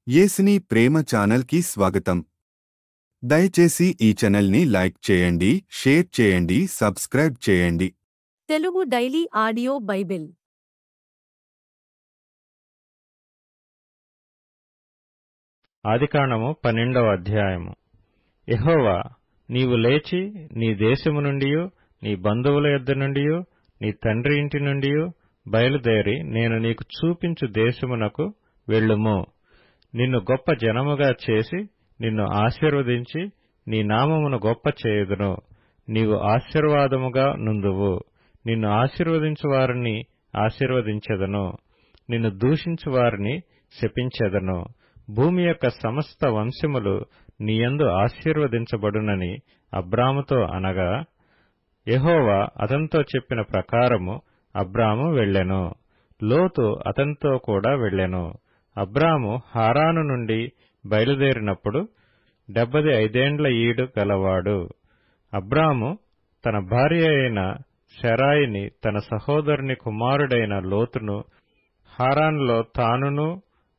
యేసుని ప్రేమ ఛానల్ కి స్వాగతం. దయచేసి ఈ ఛానల్ ని లైక్ చేయండి, షేర్ చేయండి, సబ్స్క్రైబ్ చేయండి. తెలుగు డైలీ ఆడియో బైబిల్ ఆదికాండము 12వ అధ్యాయము. యెహోవా, నీవు లేచి నీ దేశము నుండియు నీ బంధువుల యొద్ద నుండియు నీ తండ్రి ఇంటి నుండియు బయలుదేరి నేను నీకు చూపించు దేశమునకు వెళ్ళుము. నిన్ను గొప్ప జనముగా చేసి నిన్ను ఆశీర్వదించి నీ నామమును గొప్ప చేయుదును. నీవు ఆశీర్వాదముగా నుందువు. నిన్ను ఆశీర్వదించు వారిని ఆశీర్వదించెదను, నిన్ను దూషించు వారిని శపించెదను. భూమి యొక్క సమస్త వంశములు నీయందు ఆశీర్వదించబడునని అబ్రాముతో అనగా, యెహోవా అతనితో చెప్పిన ప్రకారము అబ్రాము వెళ్ళెను. లోతు అతనితో కూడా వెళ్ళెను. అబ్రాము హారాను నుండి బయలుదేరినప్పుడు 75 ఈడు గలవాడు. అబ్రాము తన భార్య అయిన శరాయిని, తన సహోదరుని కుమారుడైన లోతును, హారానులో తానును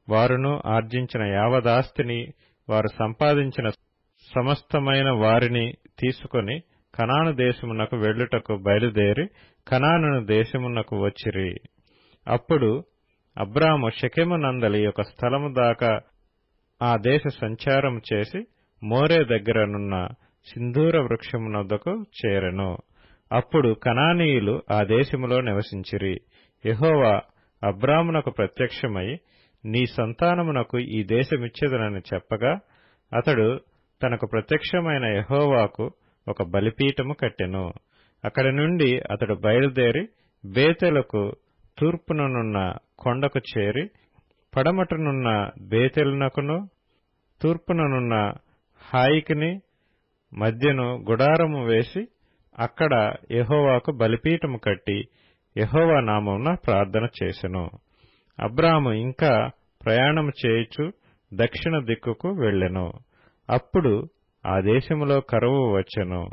వారును ఆర్జించిన యావదాస్తిని, వారు సంపాదించిన సమస్తమైన వారిని తీసుకొని కనాను దేశమునకు వెళ్ళుటకు బయలుదేరి కనాను దేశమునకు వచ్చిరి. అప్పుడు అబ్రాము షెకెము నందలి ఒక స్థలము దాకా ఆ దేశ సంచారము చేసి మోరే దగ్గరనున్న సింధూర వృక్షమునొద్దకు చేరెను. అప్పుడు కనానీయులు ఆ దేశములో నివసించిరి. యెహోవా అబ్రామునకు ప్రత్యక్షమై, నీ సంతానమునకు ఈ దేశమిచ్చెదనని చెప్పగా, అతడు తనకు ప్రత్యక్షమైన యెహోవాకు ఒక బలిపీఠము కట్టెను. అక్కడి నుండి అతడు బయలుదేరి బేతెలకు తూర్పుననున్న కొండకు చేరి, పడమటనున్న బేతెలునకును తూర్పుననున్న హాయికిని మధ్యను గుడారము వేసి అక్కడ యెహోవాకు బలిపీఠము కట్టి యెహోవా నామమున ప్రార్థన చేసెను. అబ్రాము ఇంకా ప్రయాణము చేయుచు దక్షిణ దిక్కుకు వెళ్ళెను. అప్పుడు ఆ దేశములో కరువు వచ్చెను.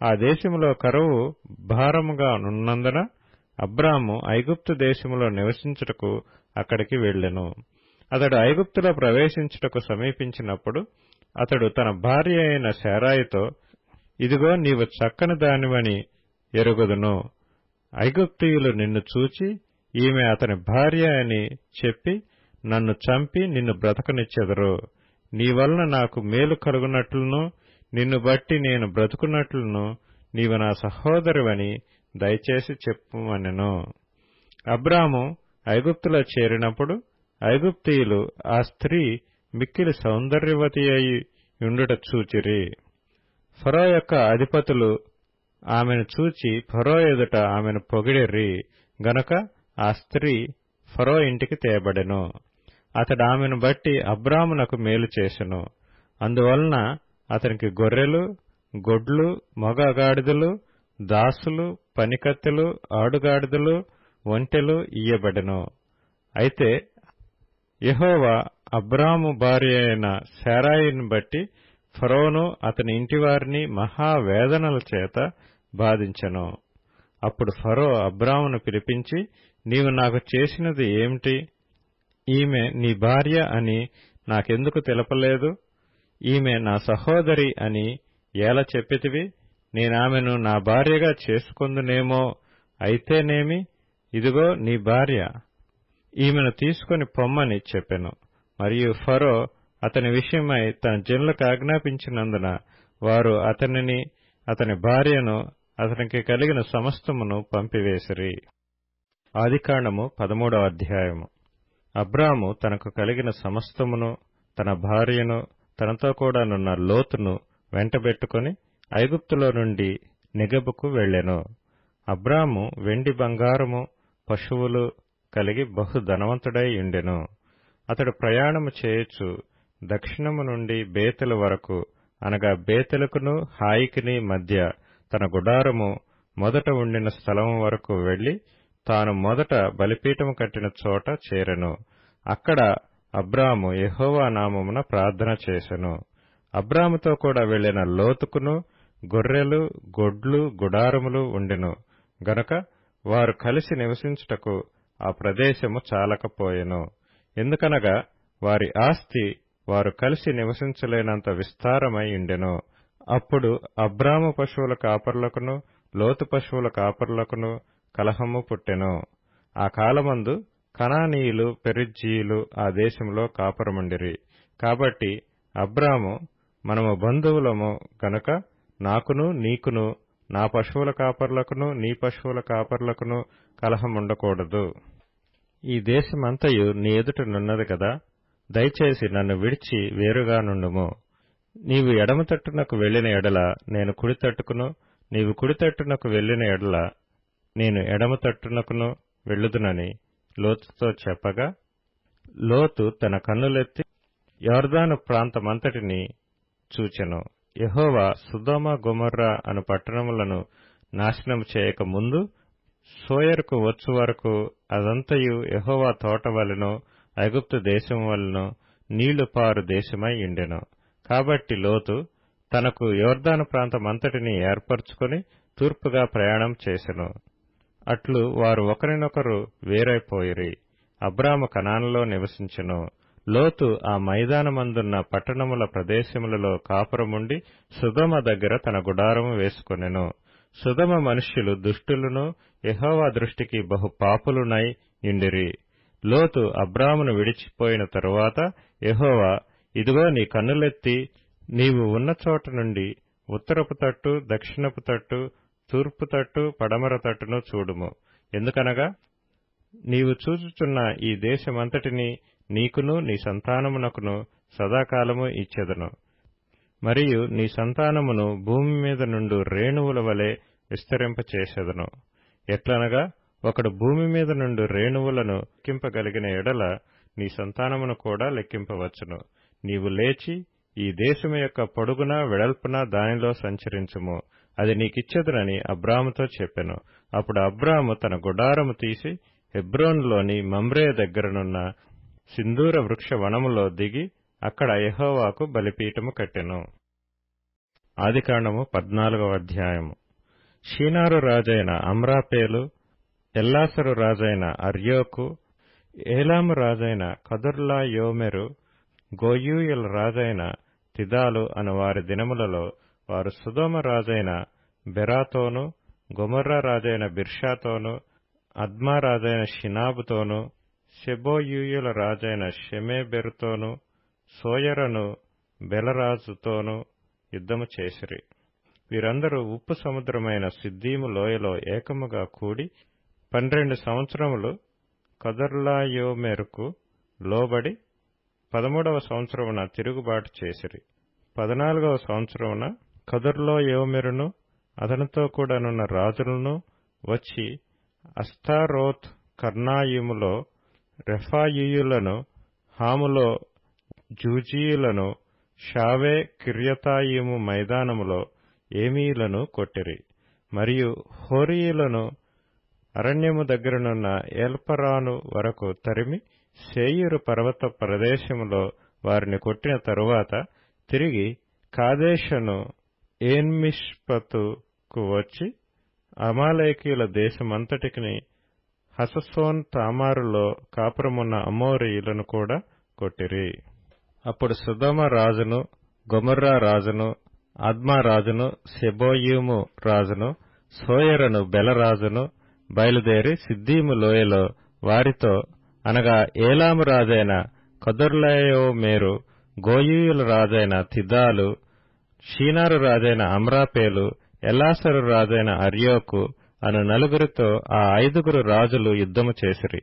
ఆ దేశములో కరువు భారముగా నున్నందున అబ్రాము ఐగుప్తు దేశములో నివసించుటకు అక్కడికి వెళ్ళెను. అతడు ఐగుప్తులో ప్రవేశించుటకు సమీపించినప్పుడు అతడు తన భార్య అయిన శారాయితో, ఇదిగో నీవు చక్కని దానివని ఎరుగుదును. ఐగుప్తీయులు నిన్ను చూచి ఈమె అతని భార్య అని చెప్పి నన్ను చంపి నిన్ను బ్రతకనిచ్చెదరు. నీ వలన నాకు మేలు కలుగునట్లును నిన్ను బట్టి నేను బ్రతుకున్నట్లును నీవు నా సహోదరివని దయచేసి చెప్పుమనెను. అబ్రాము ఐగుప్తులో చేరినప్పుడు ఐగుప్తీయులు ఆ స్త్రీ మిక్కిలి సౌందర్యవతి అయి ఉండుట చూచిరి. ఫరో యొక్క అధిపతులు ఆమెను చూచి ఫరో ఎదుట ఆమెను పొగిడిరి గనుక ఆ స్త్రీ ఫరో ఇంటికి తేబడెను. అతడు ఆమెను బట్టి అబ్రామునకు మేలు చేసెను. అందువలన అతనికి గొర్రెలు, గొడ్లు, మగ గాడిదలు, దాసులు, పనికత్తెలు, ఆడుగాడిదలు, ఒంటెలు ఇయ్యబడెను. అయితే యెహోవా అబ్రాము భార్య అయిన శారాయిని బట్టి ఫరోను అతని ఇంటివారిని మహావేదనల చేత బాధించెను. అప్పుడు ఫరో అబ్రామును పిలిపించి, నీవు నాకు చేసినది ఏమిటి? ఈమె నీ భార్య అని నాకెందుకు తెలపలేదు? ఈమె నా సహోదరి అని ఎలా చెప్పితివి? నేనామెను నా భార్యగా చేసుకొందునేమో. అయితేనేమి, ఇదిగో నీ భార్య, ఈమెను తీసుకొని పొమ్మని చెప్పెను. మరియు ఫరో అతని విషయమై తన జనులకు ఆజ్ఞాపించినందున వారు అతనిని, అతని భార్యను, అతనికి కలిగిన సమస్తమును పంపివేసిరి. ఆదికాండము 13వ అధ్యాయము. అబ్రాము తనకు కలిగిన సమస్తమును, తన భార్యను, తనతో కూడానున్న లోతును వెంటబెట్టుకుని ఐగుప్తులో నుండి నెగెబుకు వెళ్ళెను. అబ్రాము వెండి బంగారము పశువులు కలిగి బహు ధనవంతుడై ఉండెను. అతడు ప్రయాణము చేయుచు దక్షిణము నుండి బేతెలు వరకు, అనగా బేతెలుకును హాయికిని మధ్య తన గుడారము మొదట ఉండిన స్థలము వరకు వెళ్లి తాను మొదట బలిపీఠము కట్టిన చోట చేరెను. అక్కడ అబ్రాము యెహోవా నామమున ప్రార్థన చేసెను. అబ్రాముతో కూడా వెళ్లిన లోతుకును గొర్రెలు, గొడ్లు, గుడారములు ఉండెను గనుక వారు కలిసి నివసించుటకు ఆ ప్రదేశము చాలకపోయెను. ఎందుకనగా వారి ఆస్తి వారు కలిసి నివసించలేనంత విస్తారమై ఉండెను. అప్పుడు అబ్రాము పశువుల కాపరులకును లోతు పశువుల కాపరులకును కలహము పుట్టెను. ఆ కాలమందు కనానీయులు పెరిజ్జీయులు ఆ దేశంలో కాపురముండిరి. కాబట్టి అబ్రాము, మనము బంధువులము గనుక నాకును నీకును నా పశువుల కాపరులకును నీ పశువుల కాపరులకును కలహముండకూడదు. ఈ దేశమంతయు నీ ఎదుటనున్నది కదా, దయచేసి నన్ను విడిచి వేరుగా నుండుము. నీవు ఎడమ తట్టునకు వెళ్లిన ఎడల నేను కుడి తట్టుకును, నీవు కుడి తట్టునకు వెళ్లిన ఎడల నేను ఎడమ తట్టునకును వెళ్ళుదునని లోతుతో చెప్పగా, లోతు తన కన్నులెత్తి యొర్దాను ప్రాంతమంతటిని చూచెను. యెహోవా సొదొమ గొమొర్రా అను పట్టణములను నాశనము చేయక ముందు సోయరుకు వచ్చు వరకు అదంతయు యెహోవా తోట వలెనో ఐగుప్తు దేశము వలెనో నీళ్లు పారు దేశమై ఉండెను. కాబట్టి లోతు తనకు యొర్దాను ప్రాంతమంతటిని ఏర్పరచుకొని తూర్పుగా ప్రయాణం చేసెను. అట్లు వారు ఒకరినొకరు వేరైపోయిరి. అబ్రాము కనానులో నివసించెను. లోతు ఆ మైదానమందున్న పట్టణముల ప్రదేశములలో కాపురముండి సొదొమ దగ్గర తన గుడారము వేసుకొనెను. సొదొమ మనుష్యులు దుష్టులను, యెహోవా దృష్టికి బహు పాపులునై యుండిరి. లోతు అబ్రామును విడిచిపోయిన తరువాత యెహోవా, ఇదిగో నీ కన్నులెత్తి నీవు ఉన్న చోట నుండి ఉత్తరపు తట్టు, దక్షిణపు తట్టు, తూర్పు తట్టు, పడమర తట్టును చూడుము. ఎందుకనగా నీవు చూచుచున్న ఈ దేశమంతటిని నీకును నీ సంతానమునకును సదాకాలము ఇచ్చెదను. మరియు నీ సంతానమును భూమి మీద నుండు రేణువుల వలె విస్తరింపచేసెదను. ఎట్లనగా ఒకడు భూమి మీద నుండి రేణువులను లెక్కింపగలిగిన ఎడల నీ సంతానమును కూడా లెక్కింపవచ్చును. నీవు లేచి ఈ దేశము యొక్క పొడుగున వెడల్పున దానిలో సంచరించుము, అది నీకిచ్చెదనని అబ్రాముతో చెప్పెను. అప్పుడు అబ్రాము తన గుడారము తీసి హెబ్రోనులోని మమ్రే దగ్గరనున్న సింధూర వృక్ష వనములో దిగి అక్కడ యెహోవాకు బలిపీఠము కట్టెను. ఆదికాండము 14వ అధ్యాయము. షీనారు రాజైన అమ్రాపేలు, ఎల్లాసరు రాజైన అర్యోకు, ఏలాము రాజైన కదొర్లాయోమెరు, గోయూయల రాజైన తిదాలు అను వారి దినములలో వారు సొదొమ రాజైన బెరాతోను, గొమొర్రా రాజైన బిర్షాతోను, అద్మా రాజైన షినాబుతోను, షెబోయూయుల రాజైన షెమేబెరుతోను, సోయరను బెలరాజుతోను యుద్ధము చేసిరి. వీరందరూ ఉప్పు సముద్రమైన సిద్దీము లోయలో ఏకముగా కూడి 12 సంవత్సరములు కదొర్లాయోమెరుకు లోబడి 13వ సంవత్సరమున తిరుగుబాటు చేసిరి. 14వ సంవత్సరమున కదొర్లాయోమెరును అతనితో కూడానున్న రాజులను వచ్చి అస్తారోత్ కర్నాయిములో రెఫాయీయులను, హాములో జూజీయులను, షావే కిర్యతాయిము మైదానములో ఏమీయులను కొట్టిరి. మరియు హోరీయులను అరణ్యము దగ్గరనున్న ఏల్పరాను వరకు తరిమి శేయీరు పర్వత ప్రదేశములో వారిని కొట్టిన తరువాత తిరిగి కాదేషును ఏన్మిష్పతుకు వచ్చి అమాలేకీయుల దేశమంతటికి హససోన్ తామారులో కాపురమున్న అమోరీయులను కూడా కొట్టిరి. అప్పుడు సొదొమ రాజును, గొమొర్రా రాజును, అద్మా రాజును, సెబోయిము రాజును, సోయరను బెలరాజును బయలుదేరి సిద్దీము లోయలో వారితో, అనగా ఏలాము రాజైన కదొర్లాయోమెరు, గోయూయుల రాజైన తిదాలు, షీనారు రాజైన అమ్రాపేలు, ఎల్లాసరు రాజైన అర్యోకు అను నలుగురితో ఆ 5 రాజులు యుద్ధము చేసిరి.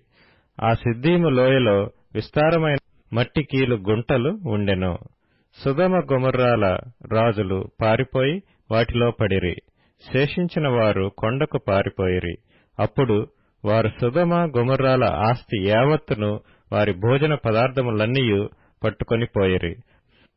ఆ సిద్దీము లోయలో విస్తారమైన మట్టి కీలు గుంటలు ఉండెను. సొదొమ గొమొర్రాల రాజులు పారిపోయి వాటిలో పడిరి. శేషించిన వారు కొండకు పారిపోయిరి. అప్పుడు వారు సొదొమ గొమొర్రాల ఆస్తి యావత్తును వారి భోజన పదార్థములన్నీయు పట్టుకొని పోయిరి.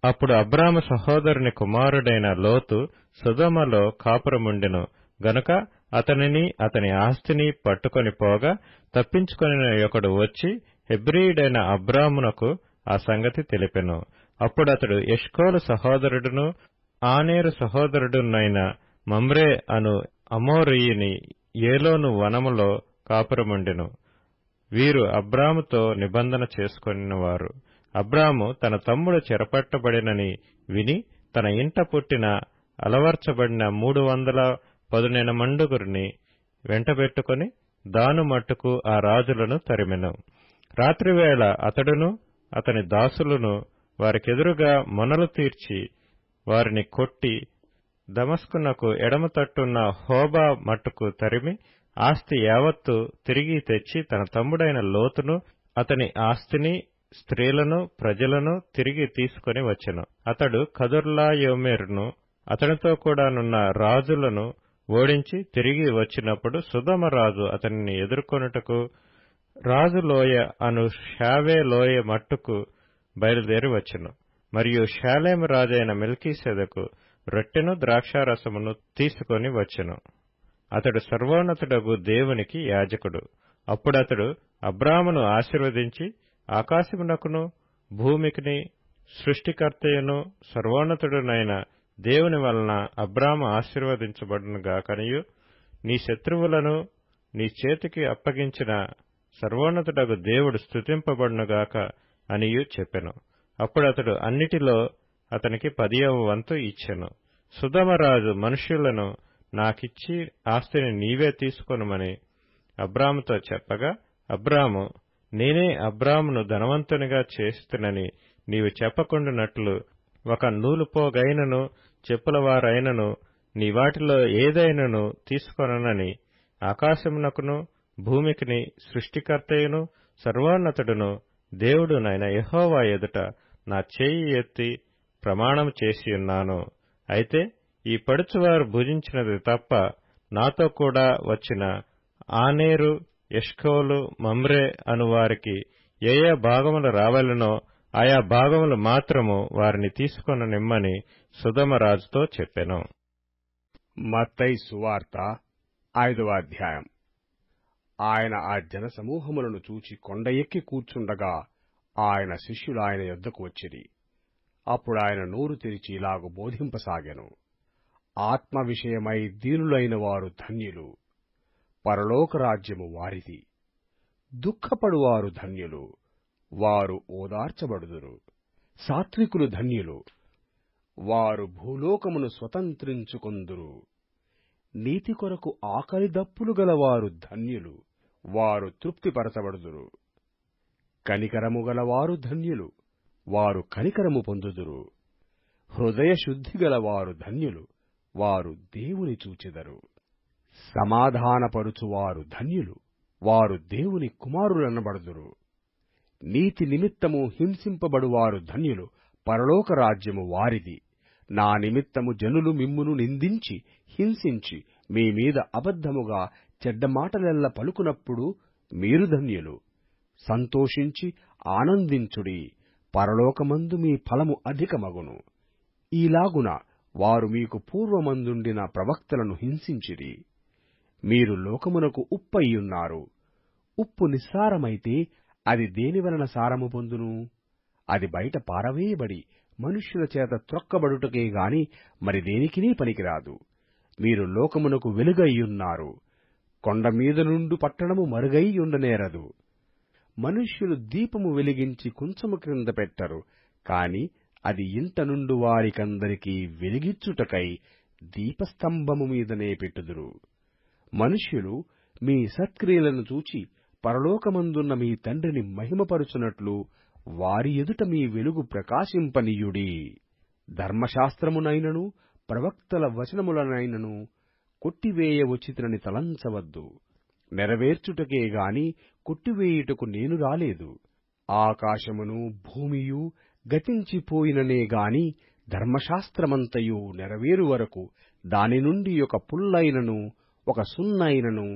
అప్పుడు అబ్రాము సహోదరుని కుమారుడైన లోతు సొదొమలో కాపురముండెను గనుక అతనిని అతని ఆస్తిని పట్టుకొని పోగా తప్పించుకొని ఒకడు వచ్చి హెబ్రీయుడైన అబ్రామునకు ఆ సంగతి తెలిపెను. అప్పుడతడు ఎష్కోలు సహోదరుడును ఆనేరు సహోదరుడునైన మమ్రే అను అమోరీయుని ఏలోను వనములో కాపురముండెను. వీరు అబ్రాముతో నిబంధన చేసుకొనినవారు. అబ్రాము తన తమ్ముడు చెరపట్టబడినని విని తన ఇంట పుట్టిన అలవర్చబడిన 310 మండుగురిని వెంటబెట్టుకుని దాను మట్టుకు ఆ రాజులను తరిమెను. రాత్రివేళ అతడును అతని దాసులను వారికెదురుగా మొనలు తీర్చి వారిని కొట్టి దమస్కునకు ఎడమ తట్టున్న హోబా మట్టుకు తరిమి ఆస్తి యావత్తు తిరిగి తెచ్చి తన తమ్ముడైన లోతును అతని ఆస్తిని స్త్రీలను ప్రజలను తిరిగి తీసుకుని వచ్చెను. అతడు కదొర్లాయోమెరును అతనితో కూడానున్న రాజులను ఓడించి తిరిగి వచ్చినప్పుడు సుధమ రాజు అతనిని ఎదుర్కొనుటకు రాజులోయ అను షావే లోయ మట్టుకు బయలుదేరి వచ్చెను. మరియు షాలేము రాజైన మెల్కీసెదకు రొట్టెను ద్రాక్షారసమును తీసుకొని వచ్చెను. అతడు సర్వోన్నతుడగు దేవునికి యాజకుడు. అప్పుడతడు అబ్రామును ఆశీర్వదించి ఆకాశమునకును భూమికిని సృష్టికర్తయును సర్వోన్నతుడునైన దేవుని వలన అబ్రాము ఆశీర్వదించబడునుగాకనియు నీ శత్రువులను నీ చేతికి అప్పగించిన సర్వోన్నతుడగు దేవుడు స్తుతింపబడునుగాక అనియు చెప్పెను. అప్పుడతడు అన్నిటిలో అతనికి 10వ వంతు ఇచ్చెను. సుధమరాజు మనుష్యులను నాకిచ్చి ఆస్తిని నీవే తీసుకొనుమని అబ్రాముతో చెప్పగా అబ్రాము నేనే అబ్రామును ధనవంతునిగా చేస్తునని నీవు చెప్పకుండునట్లు ఒక నూలుపోగైనను చెప్పులవారైనను నీ వాటిలో ఏదైనను తీసుకొననని ఆకాశమునకును భూమికిని సృష్టికర్తయును సర్వోన్నతుడును దేవుడునైన యెహోవా ఎదుట నా చేయి ఎత్తి ప్రమాణము చేసియున్నాను. అయితే ఈ పడుచువారు భుజించినది తప్ప నాతో కూడా వచ్చిన ఆనేరు ఎష్కోలు మమ్రే అనువారికి ఏ ఏ భాగములు రావాలనో ఆయా భాగములు మాత్రము వారిని తీసుకొననిమ్మని సుధమరాజుతో చెప్పెను. మత్తయి సువార్త 5వ అధ్యాయం. ఆయన ఆ జనసమూహములను చూచి కొండ ఎక్కి కూర్చుండగా ఆయన శిష్యులు ఆయన యొద్దకు వచ్చిరి. అప్పుడు ఆయన నోరు తెరిచి ఇలాగు బోధింపసాగెను. ఆత్మ విషయమై దీనులైన వారు ధన్యులు, పరలోక రాజ్యము వారిది. దుఃఖపడువారు ధన్యులు, వారు ఓదార్చబడుదురు. సాత్వికులు ధన్యులు, వారు భూలోకమును స్వతంత్రించుకొందురు. నీతి కొరకు ఆకలి దప్పులు గలవారు ధన్యులు, వారు తృప్తిపరచబడుదురు. కనికరము గలవారు ధన్యులు, వారు కనికరము పొందుదురు. హృదయ శుద్ధి గలవారు ధన్యులు, వారు దేవుని చూచెదరు. సమాధానపరుచువారు ధన్యులు, వారు దేవుని కుమారులనబడుదురు. నీతి నిమిత్తము హింసింపబడువారు ధన్యులు, పరలోక రాజ్యము వారిది. నా నిమిత్తము జనులు మిమ్మును నిందించి హింసించి మీ మీద అబద్ధముగా చెడ్డ మాటలెల్ల పలుకునప్పుడు మీరు ధన్యులు. సంతోషించి ఆనందించుడి, పరలోకమందు మీ ఫలము అధికమగును. ఈలాగున వారు మీకు పూర్వమందుండిన ప్రవక్తలను హింసించిరి. మీరు లోకమునకు ఉప్పయ్యున్నారు. ఉప్పు నిస్సారమైతే అది దేనివలన సారము పొందును? అది బయట పారవేయబడి మనుష్యుల చేత త్రొక్కబడుటకే గాని మరి దేనికినీ పనికిరాదు. మీరు లోకమునకు వెలుగయ్యున్నారు. కొండమీద నుండు పట్టణము మరుగైయుండనేరదు. మనుష్యులు దీపము వెలిగించి కుంచము క్రింద పెట్టరు, కాని అది ఇంట నుండు వారికందరికీ వెలిగిచ్చుటకై దీపస్తంభము మీదనే పెట్టుదురు. మనుష్యులు మీ సత్క్రియలను చూచి పరలోకమందున్న మీ తండ్రిని మహిమపరుచునట్లు వారి ఎదుట మీ వెలుగు ప్రకాశింపనీయుడి. ధర్మశాస్త్రమునైనను ప్రవక్తల వచనములనైనను కొట్టివేయవచ్చితినని తలంచవద్దు. నెరవేర్చుటకే గాని కొట్టివేయుటకు నేను రాలేదు. ఆకాశమును భూమియు గతించిపోయిననే గాని ధర్మశాస్త్రమంతయు నెరవేరు వరకు దాని నుండి ఒక పుల్లైనను ఒక సున్నైనను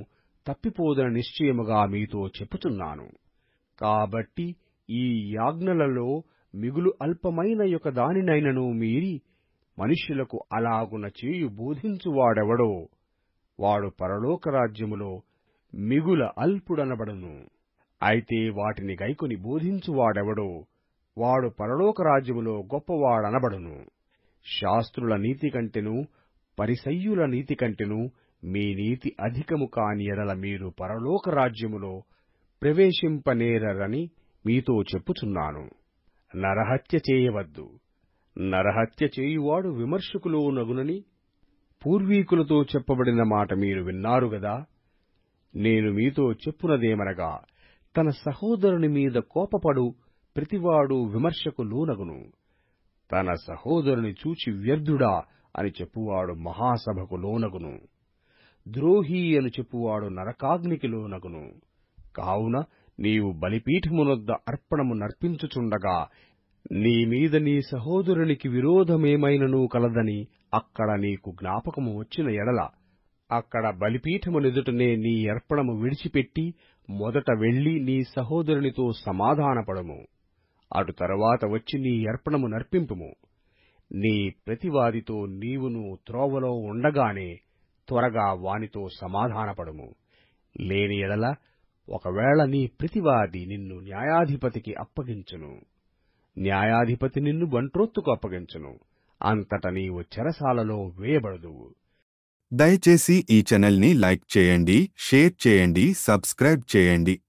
తప్పిపోదన నిశ్చయముగా మీతో చెప్పుచున్నాను. కాబట్టి ఈ యాజ్ఞలలో మిగులు అల్పమైన యొక్క దానినైనను మీరి మనుష్యులకు అలాగున చేయు బోధించువాడెవడో వాడు పరలోక రాజ్యములో మిగుల అల్పుడనబడును. అయితే వాటిని గైకొని బోధించువాడెవడో వాడు పరలోక రాజ్యములో గొప్పవాడనబడును. శాస్త్రుల నీతి కంటెను పరిసయ్యుల నీతి కంటెను మీ నీతి అధికము కాని ఎడల మీరు పరలోక రాజ్యములో ప్రవేశింపనేరరని మీతో చెప్పుచున్నాను. నరహత్య చేయవద్దు. నరహత్య చేయువాడు విమర్శకులో నగునని పూర్వీకులతో చెప్పబడిన మాట మీరు విన్నారు గదా. నేను మీతో చెప్పునదేమనగా, తన సహోదరుని మీద కోపపడు ప్రతివాడు విమర్శకు లోనగును. తన సహోదరుని చూచి వ్యర్థుడా అని చెప్పువాడు మహాసభకు లోనగును. ద్రోహి అని చెప్పువాడు నరకాగ్నికి లోనగును. కావున నీవు బలిపీఠమునొద్ద అర్పణము నర్పించుచుండగా నీమీద నీ సహోదరునికి విరోధమేమైనను కలదని అక్కడ నీకు జ్ఞాపకము వచ్చిన ఎడల, అక్కడ బలిపీఠమునెదుటనే నీ అర్పణము విడిచిపెట్టి మొదట వెళ్లి నీ సహోదరునితో సమాధానపడము. అటు తరువాత వచ్చి నీ అర్పణము నర్పింపుము. నీ ప్రతివాదితో నీవును త్రోవలో ఉండగానే త్వరగా వానితో సమాధానపడము. లేని ఎడల ఒకవేళ నీ ప్రతివాది నిన్ను న్యాయాధిపతికి అప్పగించును. న్యాయాధిపతి నిన్ను బంట్రోత్తుకు అప్పగించును. అంతట నీవు చెరసాలలో వేయబడదువు. దయచేసి ఈ ఛానల్ని లైక్ చేయండి, షేర్ చేయండి, సబ్స్క్రైబ్ చేయండి.